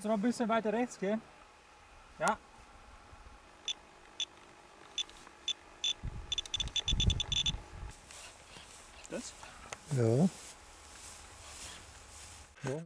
noch ein bisschen weiter rechts gehen? Ja. Das? Ja. Ja.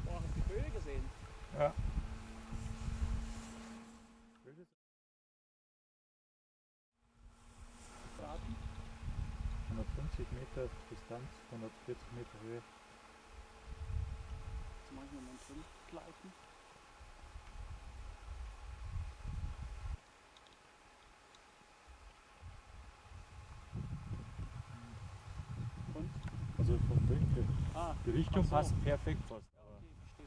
Boah, hast du die Höhe gesehen? Ja. 150 Meter Distanz, 140 Meter Höhe. Jetzt mache ich nochmal drin gleiten. Und? Also vom Winkel. Ah, Die Richtung ach so. passt perfekt fast. Aber Okay, verstehe.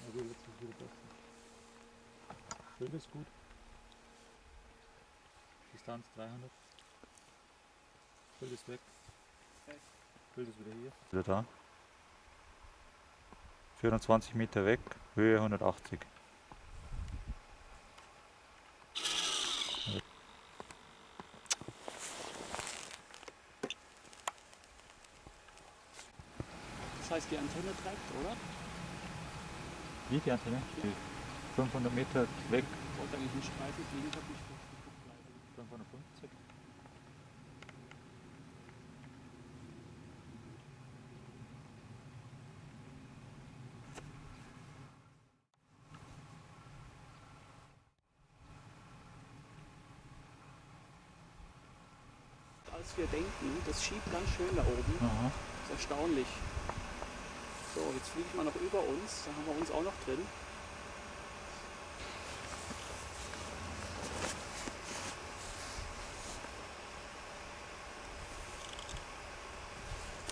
na gut, jetzt ist wieder besser. Höhe ist gut. Distanz 300. Bild ist weg. Okay. Bild ist wieder hier. Wieder da. 420 Meter weg, Höhe 180. Das heißt, die Antenne trägt, oder? Wie die Antenne? Ja. 500 Meter weg. Ich wollte eigentlich einen Streifen fliegen, ich habe nicht geguckt leider. 550. Als wir denken, das schiebt ganz schön da oben. Aha. Das ist erstaunlich. So, jetzt fliegt man noch über uns, da haben wir uns auch noch drin.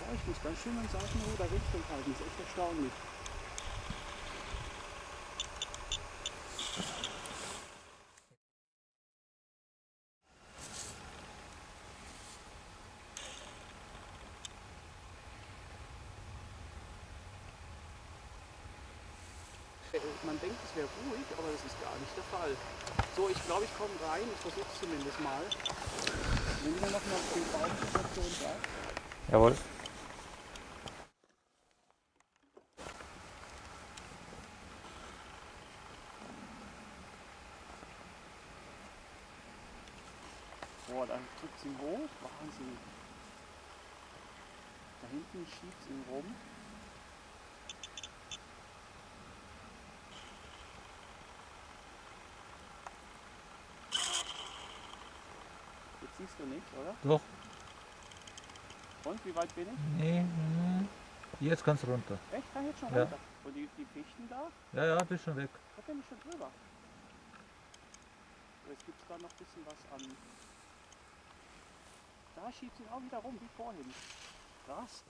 Ja, ich muss ganz schön an Seitenruder Richtung halten, das ist echt erstaunlich. Man denkt, es wäre ruhig, aber das ist gar nicht der Fall. So, ich glaube, ich komme rein, ich versuche es zumindest mal. Nehmen wir noch mal die Baumsituation da. Jawohl. Boah, dann drückt sie hoch, Wahnsinn. Da hinten schiebt sie rum. Jetzt siehst du nichts, oder? Doch. Und, wie weit bin ich? Nee. Jetzt kannst du runter. Echt? Kann ich jetzt schon Ja. runter? Und die Fichten da? Ja, ja, bist schon weg. Da bin ich schon drüber. Jetzt gibt es da noch ein bisschen was an. Da schiebt sie auch wieder rum, wie vorhin. Krass.